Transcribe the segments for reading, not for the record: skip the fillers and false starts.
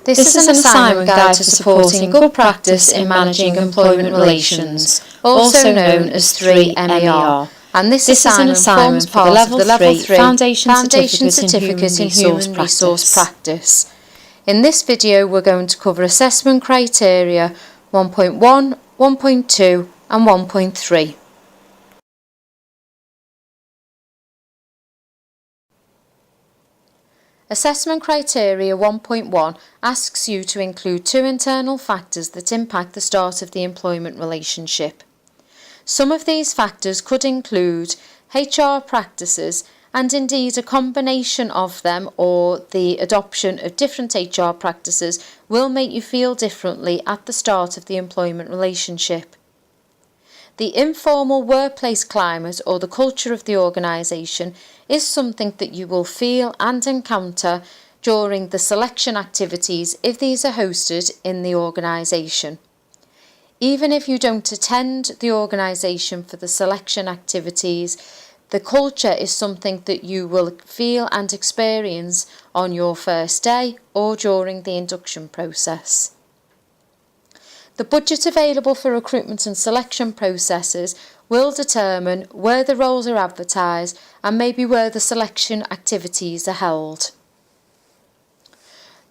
This is an assignment guide to supporting good practice in managing employment relations, also known as 3MER, and this assignment forms part of the Level 3 Foundation Certificate in Human Resource Practice. In this video, we're going to cover assessment criteria 1.1, 1.2 and 1.3. Assessment criteria 1.1 asks you to include two internal factors that impact the start of the employment relationship. Some of these factors could include HR practices and indeed a combination of them or the adoption of different HR practices will make you feel differently at the start of the employment relationship. The informal workplace climate or the culture of the organisation is something that you will feel and encounter during the selection activities if these are hosted in the organisation. Even if you don't attend the organisation for the selection activities, the culture is something that you will feel and experience on your first day or during the induction process. The budget available for recruitment and selection processes will determine where the roles are advertised and maybe where the selection activities are held.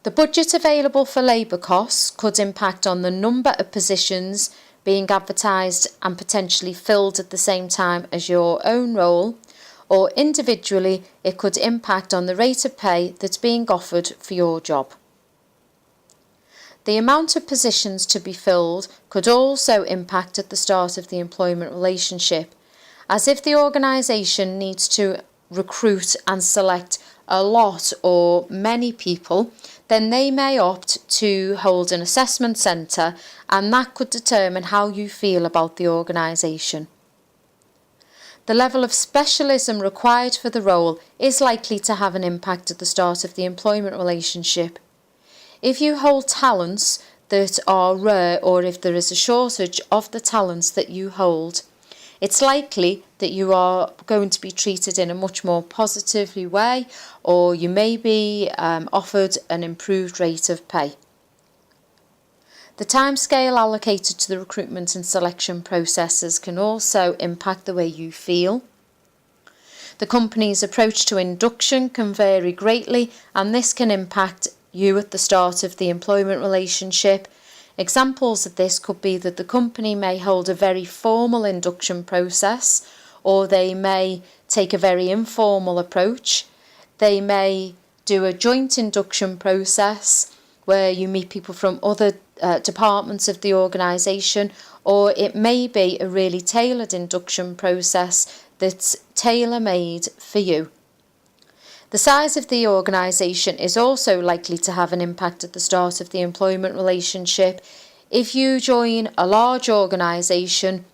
The budget available for labour costs could impact on the number of positions being advertised and potentially filled at the same time as your own role, or individually it could impact on the rate of pay that's being offered for your job. The amount of positions to be filled could also impact at the start of the employment relationship, as if the organisation needs to recruit and select a lot or many people, then they may opt to hold an assessment centre, and that could determine how you feel about the organisation. The level of specialism required for the role is likely to have an impact at the start of the employment relationship. If you hold talents that are rare or if there is a shortage of the talents that you hold, it's likely that you are going to be treated in a much more positively way, or you may be offered an improved rate of pay. The timescale allocated to the recruitment and selection processes can also impact the way you feel. The company's approach to induction can vary greatly, and this can impact you at the start of the employment relationship. Examples of this could be that the company may hold a very formal induction process, or they may take a very informal approach. They may do a joint induction process where you meet people from other departments of the organisation, or it may be a really tailored induction process that's tailor-made for you. The size of the organisation is also likely to have an impact at the start of the employment relationship. If you join a large organisation,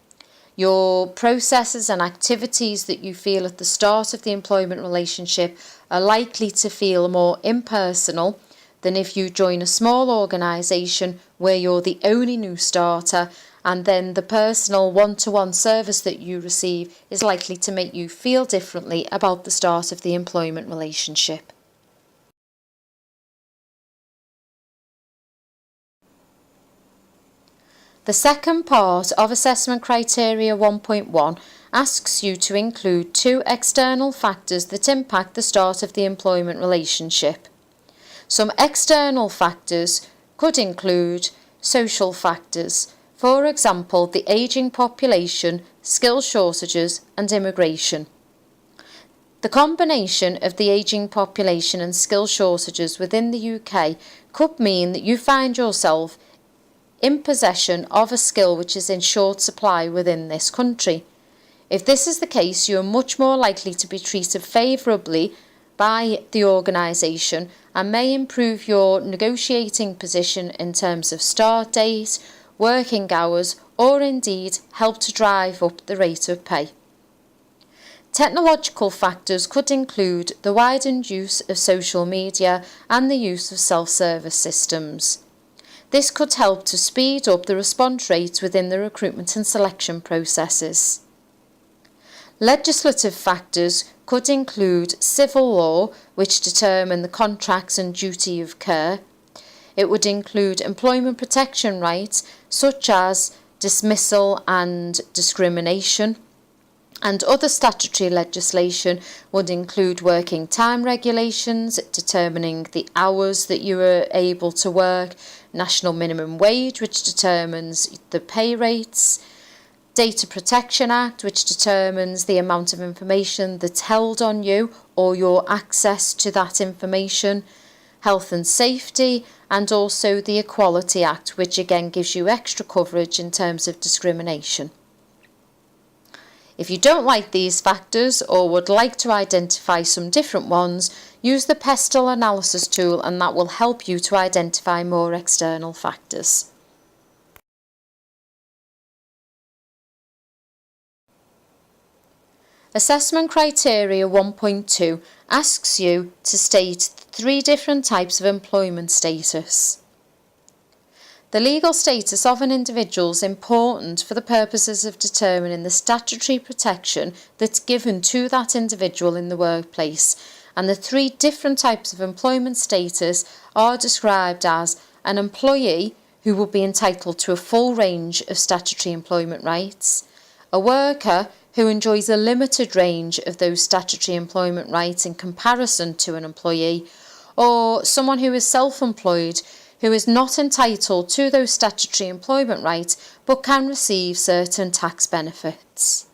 your processes and activities that you feel at the start of the employment relationship are likely to feel more impersonal than if you join a small organisation where you're the only new starter, and then the personal one-to-one service that you receive is likely to make you feel differently about the start of the employment relationship. The second part of Assessment Criteria 1.1 asks you to include two external factors that impact the start of the employment relationship. Some external factors could include social factors, for example, the ageing population, skill shortages and immigration. The combination of the ageing population and skill shortages within the UK could mean that you find yourself in possession of a skill which is in short supply within this country. If this is the case, you are much more likely to be treated favourably by the organisation and may improve your negotiating position in terms of start date, working hours, or indeed help to drive up the rate of pay. Technological factors could include the widened use of social media and the use of self-service systems. This could help to speed up the response rates within the recruitment and selection processes. Legislative factors could include civil law, which determine the contracts and duty of care. It would include employment protection rights such as dismissal and discrimination, and other statutory legislation would include working time regulations, determining the hours that you are able to work, national minimum wage, which determines the pay rates, Data Protection Act, which determines the amount of information that's held on you or your access to that information, health and safety, and also the Equality Act, which again gives you extra coverage in terms of discrimination. If you don't like these factors or would like to identify some different ones, use the pestle analysis tool and that will help you to identify more external factors. Assessment Criteria 1.2 asks you to state 3 different types of employment status. The legal status of an individual is important for the purposes of determining the statutory protection that's given to that individual in the workplace, and the 3 different types of employment status are described as an employee who will be entitled to a full range of statutory employment rights, a worker who enjoys a limited range of those statutory employment rights in comparison to an employee, or someone who is self-employed who is not entitled to those statutory employment rights but can receive certain tax benefits.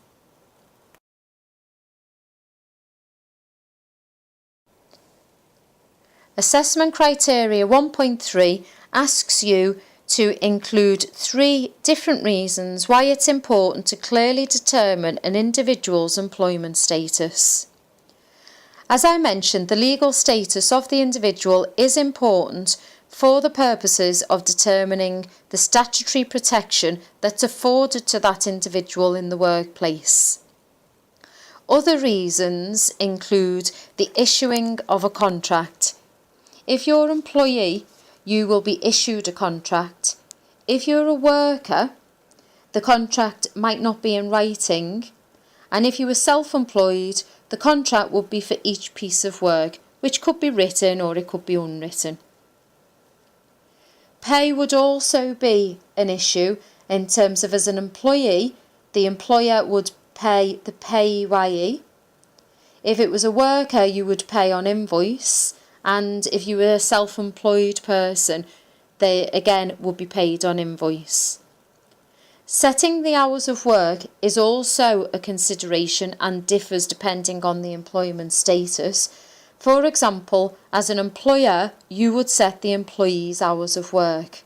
Assessment Criteria 1.3 asks you to include 3 different reasons why it's important to clearly determine an individual's employment status. As I mentioned, the legal status of the individual is important for the purposes of determining the statutory protection that's afforded to that individual in the workplace. Other reasons include the issuing of a contract. If you're an employee, you will be issued a contract. If you're a worker, the contract might not be in writing, and if you were self-employed, the contract would be for each piece of work, which could be written or it could be unwritten. Pay would also be an issue in terms of, as an employee, the employer would pay the PAYE. If it was a worker, you would pay on invoice, and if you were a self-employed person, they again would be paid on invoice. Setting the hours of work is also a consideration and differs depending on the employment status. For example, as an employer, you would set the employee's hours of work.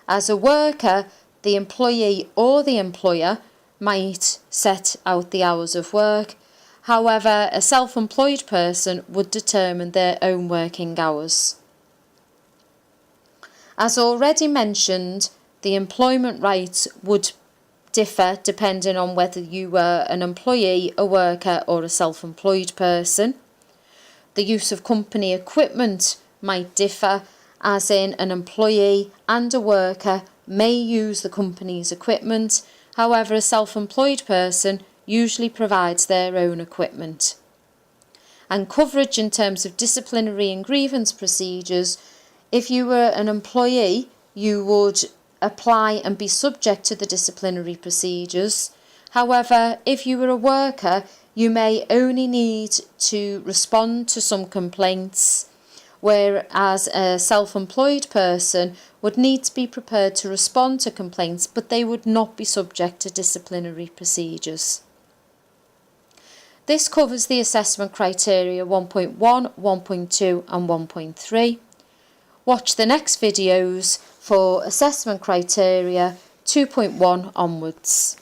As a worker, the employee or the employer might set out the hours of work. However, a self-employed person would determine their own working hours. As already mentioned, the employment rights would differ depending on whether you were an employee, a worker, or a self-employed person. The use of company equipment might differ, as in an employee and a worker may use the company's equipment. However, a self-employed person usually provides their own equipment. And coverage in terms of disciplinary and grievance procedures, if you were an employee, you would apply and be subject to the disciplinary procedures. However, if you were a worker, you may only need to respond to some complaints, whereas a self-employed person would need to be prepared to respond to complaints, but they would not be subject to disciplinary procedures. This covers the assessment criteria 1.1, 1.2 and 1.3. Watch the next videos for assessment criteria 2.1 onwards.